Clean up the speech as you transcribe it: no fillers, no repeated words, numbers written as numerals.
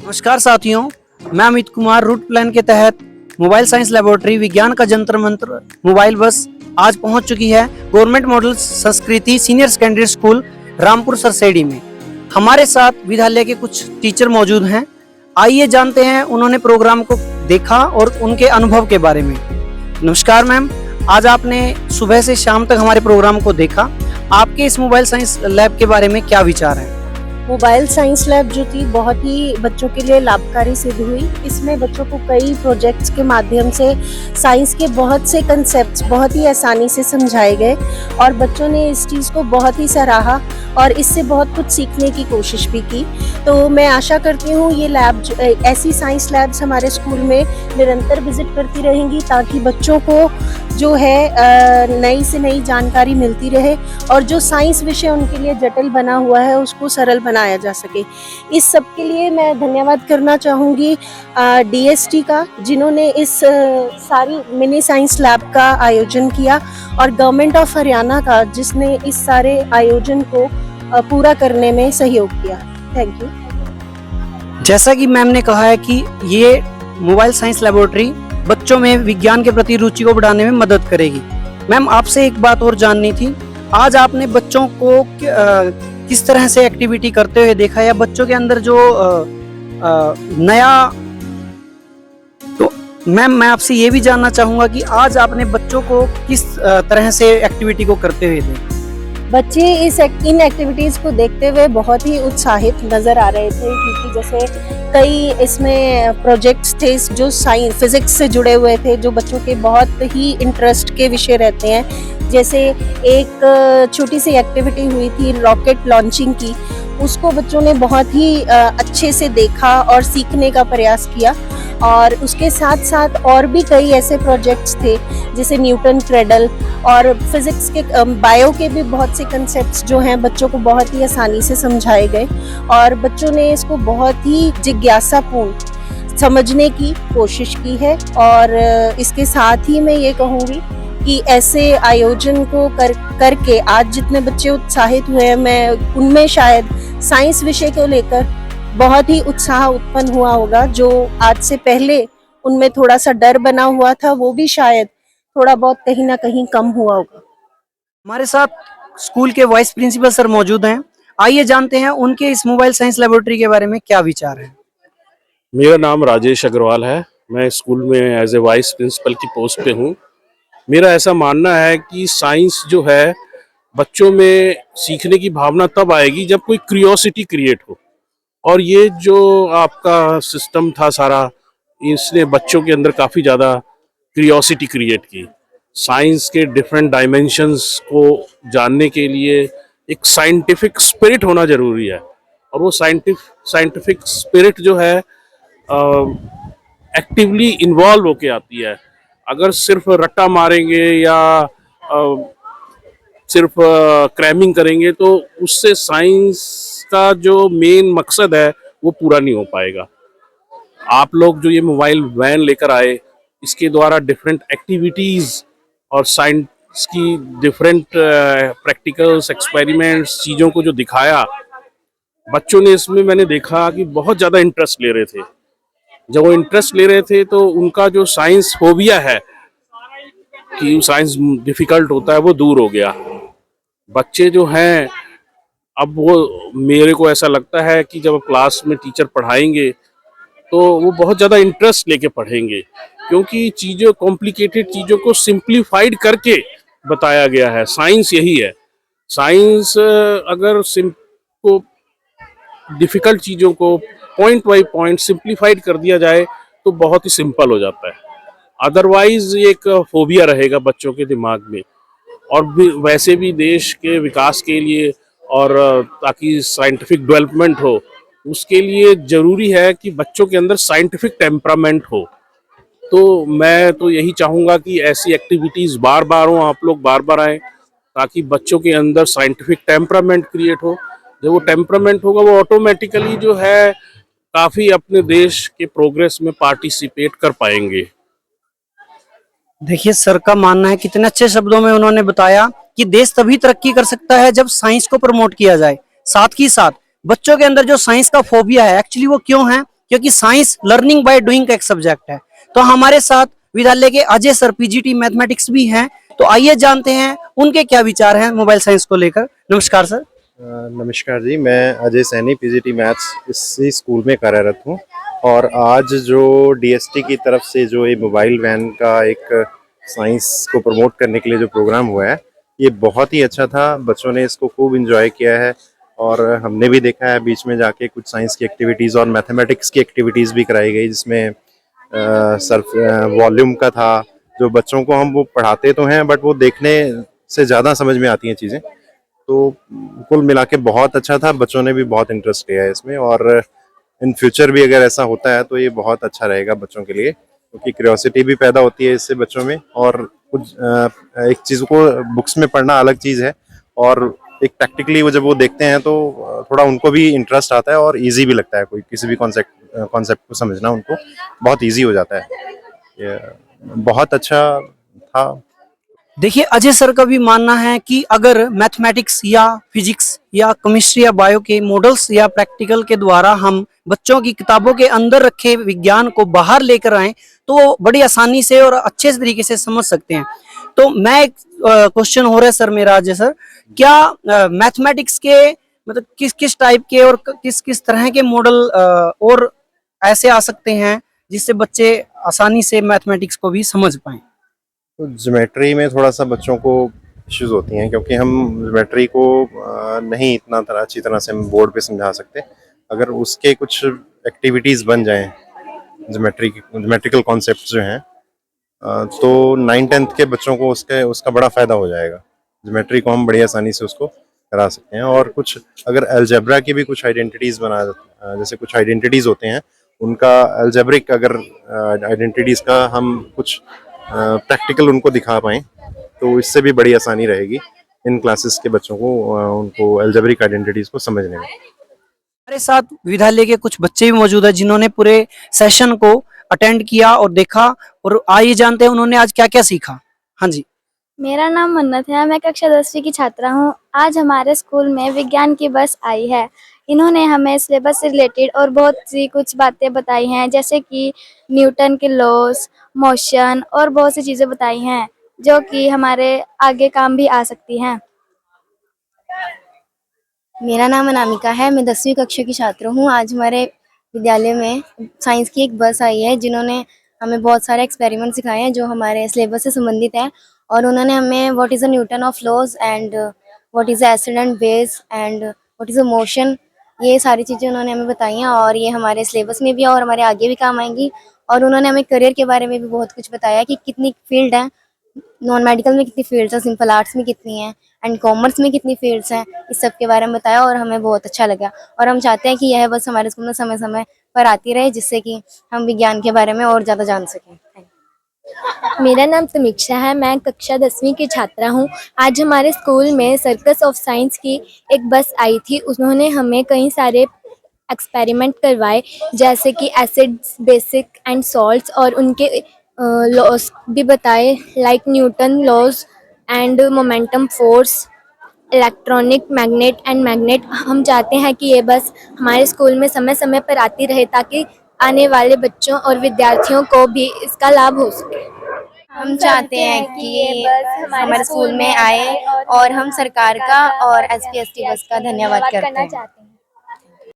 नमस्कार साथियों, मैं अमित कुमार रूट प्लान के तहत मोबाइल साइंस लेबोरेटरी विज्ञान का जंतर मंत्र मोबाइल बस आज पहुंच चुकी है गवर्नमेंट मॉडल संस्कृति सीनियर सेकेंडरी स्कूल रामपुर सरसेडी में। हमारे साथ विद्यालय के कुछ टीचर मौजूद हैं। आइए जानते हैं उन्होंने प्रोग्राम को देखा और उनके अनुभव के बारे में। नमस्कार मैम, आज आपने सुबह से शाम तक हमारे प्रोग्राम को देखा। आपके इस मोबाइल साइंस लैब के बारे में क्या विचार है? मोबाइल साइंस लैब जो थी बहुत ही बच्चों के लिए लाभकारी सिद्ध हुई। इसमें बच्चों को कई प्रोजेक्ट्स के माध्यम से साइंस के बहुत से कंसेप्ट्स बहुत ही आसानी से समझाए गए और बच्चों ने इस चीज़ को बहुत ही सराहा और इससे बहुत कुछ सीखने की कोशिश भी की। तो मैं आशा करती हूँ ये लैब ऐसी साइंस लैब्स हमारे स्कूल में निरंतर विजिट करती रहेंगी ताकि बच्चों को जो है नई से नई जानकारी मिलती रहे और जो साइंस विषय उनके लिए जटिल बना हुआ है उसको सरल बनाया जा सके। इस सब के लिए मैं धन्यवाद करना चाहूँगी DST का, जिन्होंने इस सारी मिनी साइंस लैब का आयोजन किया, और गवर्नमेंट ऑफ हरियाणा का, जिसने इस सारे आयोजन को पूरा करने में सहयोग किया। Thank you. जैसा कि मैम ने कहा है कि ये मोबाइल साइंस लेबोरेटरी बच्चों में विज्ञान के प्रति रुचि को बढ़ाने में मदद करेगी। मैम, आपसे एक बात और जाननी थी। आज आपने बच्चों को किस तरह से एक्टिविटी करते हुए देखा, या बच्चों के अंदर जो नया, तो मैम मैं आपसे ये भी जानना चाहूँगा कि आज आपने बच्चों को किस तरह से एक्टिविटी को करते हुए देखा? बच्चे इन एक्टिविटीज़ को देखते हुए बहुत ही उत्साहित नज़र आ रहे थे, क्योंकि जैसे कई इसमें प्रोजेक्ट्स थे जो साइंस फिज़िक्स से जुड़े हुए थे, जो बच्चों के बहुत ही इंटरेस्ट के विषय रहते हैं। जैसे एक छोटी सी एक्टिविटी हुई थी रॉकेट लॉन्चिंग की, उसको बच्चों ने बहुत ही अच्छे से देखा और सीखने का प्रयास किया। और उसके साथ साथ और भी कई ऐसे प्रोजेक्ट्स थे जैसे न्यूटन क्रेडल, और फिज़िक्स के बायो के भी बहुत से कंसेप्ट्स जो हैं बच्चों को बहुत ही आसानी से समझाए गए और बच्चों ने इसको बहुत ही जिज्ञासापूर्ण समझने की कोशिश की है। और इसके साथ ही मैं ये कहूँगी कि ऐसे आयोजन को करके आज जितने बच्चे उत्साहित हुए हैं, मैं उनमें शायद साइंस विषय को लेकर बहुत ही उत्साह उत्पन्न हुआ होगा। जो आज से पहले उनमें थोड़ा सा डर बना हुआ था, वो भी शायद थोड़ा बहुत कहीं ना कहीं कम हुआ होगा। हमारे साथ स्कूल के वाइस प्रिंसिपल सर मौजूद हैं। आइए जानते हैं उनके इस मोबाइल साइंस लेबोरेटरी के बारे में क्या विचार है। मेरा नाम राजेश अग्रवाल है। मैं स्कूल में एज ए वाइस प्रिंसिपल की पोस्ट पे हूँ। मेरा ऐसा मानना है कि साइंस जो है बच्चों में सीखने की भावना तब आएगी जब कोई क्यूरियोसिटी क्रिएट हो, और ये जो आपका सिस्टम था सारा, इसने बच्चों के अंदर काफ़ी ज़्यादा क्यूरियोसिटी क्रिएट की। साइंस के डिफरेंट डायमेंशंस को जानने के लिए एक साइंटिफिक स्पिरिट होना ज़रूरी है, और वो साइंटिफिक स्पिरिट जो है एक्टिवली इन्वॉल्व होके आती है। अगर सिर्फ रट्टा मारेंगे या सिर्फ क्रैमिंग करेंगे तो उससे साइंस का जो मेन मकसद है वो पूरा नहीं हो पाएगा। आप लोग जो ये मोबाइल वैन लेकर आए, इसके द्वारा डिफरेंट एक्टिविटीज़ और साइंस की डिफरेंट प्रैक्टिकल्स, एक्सपेरिमेंट्स, चीज़ों को जो दिखाया, बच्चों ने इसमें मैंने देखा कि बहुत ज़्यादा इंटरेस्ट ले रहे थे। जब वो इंटरेस्ट ले रहे थे तो उनका जो साइंस फोबिया है कि साइंस डिफ़िकल्ट होता है, वो दूर हो गया। बच्चे जो हैं, अब वो, मेरे को ऐसा लगता है कि जब क्लास में टीचर पढ़ाएंगे तो वो बहुत ज़्यादा इंटरेस्ट लेके पढ़ेंगे, क्योंकि चीज़ों, कॉम्प्लिकेटेड चीज़ों को सिंप्लीफाइड करके बताया गया है। साइंस यही है। साइंस अगर को डिफ़िकल्ट चीज़ों को पॉइंट बाई पॉइंट सिंप्लीफाइड कर दिया जाए तो बहुत ही सिंपल हो जाता है। अदरवाइज एक फोबिया रहेगा बच्चों के दिमाग में। और भी वैसे भी देश के विकास के लिए और ताकि साइंटिफिक डेवलपमेंट हो, उसके लिए ज़रूरी है कि बच्चों के अंदर साइंटिफिक टेम्परामेंट हो। तो मैं तो यही चाहूँगा कि ऐसी एक्टिविटीज़ बार बार हों, आप लोग बार बार आएँ, ताकि बच्चों के अंदर साइंटिफिक टेम्परामेंट क्रिएट हो। जब वो टेम्परामेंट होगा, वो ऑटोमेटिकली जो है काफ़ी अपने देश के प्रोग्रेस में पार्टिसिपेट कर पाएंगे। देखिए, सर का मानना है, कितने अच्छे शब्दों में उन्होंने बताया कि देश तभी तरक्की कर सकता है जब साइंस को प्रमोट किया जाए। साथ ही साथ बच्चों के अंदर जो साइंस का फोबिया है, एक्चुअली वो क्यों है, क्योंकि साइंस लर्निंग बाय डूइंग का एक सब्जेक्ट है। तो हमारे साथ विद्यालय के अजय सर पीजीटी मैथमेटिक्स भी हैं, तो आइए जानते हैं उनके क्या विचार हैं मोबाइल साइंस को लेकर। नमस्कार सर। नमस्कार जी, मैं अजय सैनी पीजीटी मैथ्स इसी स्कूल में कार्यरत हूँ। और आज जो डीएसटी की तरफ से जो ये मोबाइल वैन का एक साइंस को प्रमोट करने के लिए जो प्रोग्राम हुआ है, ये बहुत ही अच्छा था। बच्चों ने इसको खूब एंजॉय किया है और हमने भी देखा है बीच में जाके कुछ साइंस की एक्टिविटीज़ और मैथमेटिक्स की एक्टिविटीज़ भी कराई गई, जिसमें सर्फ वॉल्यूम का था। जो बच्चों को हम वो पढ़ाते तो हैं, बट वो देखने से ज़्यादा समझ में आती हैं चीज़ें। तो कुल मिला के बहुत अच्छा था, बच्चों ने भी बहुत इंटरेस्ट लिया है इसमें। और इन फ्यूचर भी अगर ऐसा होता है तो ये बहुत अच्छा रहेगा बच्चों के लिए, क्योंकि क्यूरियोसिटी भी पैदा होती है इससे बच्चों में। और कुछ एक चीज़ को बुक्स में पढ़ना अलग चीज़ है, और एक प्रैक्टिकली वो जब वो देखते हैं तो थोड़ा उनको भी इंटरेस्ट आता है और इजी भी लगता है। कोई किसी भी कॉन्सेप्ट को समझना उनको बहुत इजी हो जाता है। ये बहुत अच्छा था। देखिए अजय सर का भी मानना है कि अगर मैथमेटिक्स या फिजिक्स या केमिस्ट्री या बायो के मॉडल्स या प्रैक्टिकल के द्वारा हम बच्चों की किताबों के अंदर रखे विज्ञान को बाहर लेकर आए तो वो बड़ी आसानी से और अच्छे तरीके से समझ सकते हैं। तो मैं एक क्वेश्चन हो रहा है सर मेरा अजय सर, क्या मैथमेटिक्स के मतलब किस किस टाइप के और किस किस तरह के मॉडल और ऐसे आ सकते हैं जिससे बच्चे आसानी से मैथमेटिक्स को भी समझ पाएं? तो ज्योमेट्री में थोड़ा सा बच्चों को इश्यूज होती हैं, क्योंकि हम ज्योमेट्री को नहीं इतना अच्छी तरह से हम बोर्ड पे समझा सकते। अगर उसके कुछ एक्टिविटीज़ बन जाएं, ज्योमेट्रिकल कॉन्सेप्ट्स जो हैं, तो 9th-10th के बच्चों को उसका बड़ा फ़ायदा हो जाएगा। ज्योमेट्री को हम बड़ी आसानी से उसको करा सकते हैं। और कुछ अगर अलजेब्रा की भी कुछ आइडेंटिटीज़ जैसे कुछ आइडेंटिटीज़ होते हैं, उनका अलजेब्रिक अगर आइडेंटिटीज़ का हम कुछ प्रैक्टिकल उनको दिखा पाएँ, तो इससे भी बड़ी आसानी रहेगी इन क्लासेस के बच्चों को उनको अलजेब्रिक आइडेंटिटीज़ को समझने में। हमारे साथ विद्यालय के कुछ बच्चे भी मौजूद है जिन्होंने पूरे सेशन को अटेंड किया और देखा, और आइए जानते हैं उन्होंने आज क्या क्या सीखा। हाँ जी। मेरा नाम मन्नत है, मैं कक्षा 10वीं की छात्रा हूँ। आज हमारे स्कूल में विज्ञान की बस आई है। इन्होंने हमें सिलेबस से रिलेटेड और बहुत सी कुछ बातें बताई हैं, जैसे कि न्यूटन के लॉज, मोशन और बहुत सी चीज़ें बताई हैं जो कि हमारे आगे काम भी आ सकती हैं। मेरा नाम अनामिका है, मैं 10वीं कक्षा की छात्र हूँ। आज हमारे विद्यालय में साइंस की एक बस आई है, जिन्होंने हमें बहुत सारे एक्सपेरिमेंट सिखाए हैं जो हमारे सिलेबस से संबंधित हैं। और उन्होंने हमें what is a Newton of laws and what is a acid and base and what is a motion, ये सारी चीज़ें उन्होंने हमें बताई हैं, और ये हमारे सिलेबस में भी है और हमारे आगे भी काम आएंगी। और उन्होंने हमें करियर के बारे में भी बहुत कुछ बताया कि कितनी फील्ड है, नॉन मेडिकल में कितनी फील्ड्स हैं, सिंपल आर्ट्स में कितनी हैं एंड कॉमर्स में कितनी फील्ड्स हैं, इस सब के बारे में बताया और हमें बहुत अच्छा लगा। और हम चाहते हैं कि यह बस हमारे स्कूल में समय समय पर आती रहे, जिससे कि हम विज्ञान के बारे में और ज़्यादा जान सकें। मेरा नाम समीक्षा है, मैं कक्षा 10वीं की छात्रा हूँ। आज हमारे स्कूल में सर्कस ऑफ साइंस की एक बस आई थी। उन्होंने हमें कई सारे एक्सपेरिमेंट करवाए, जैसे कि एसिड्स, बेसिक एंड सॉल्ट्स, और उनके लॉस भी बताए, like Newton laws and momentum force, electronic magnet and magnet. हम चाहते हैं कि ये बस हमारे स्कूल में समय समय पर आती रहे, ताकि आने वाले बच्चों और विद्यार्थियों को भी इसका लाभ हो सके। हम चाहते हैं कि ये बस हमारे स्कूल में आए और हम सरकार का और एसपी/एसटी बस का धन्यवाद करते हैं।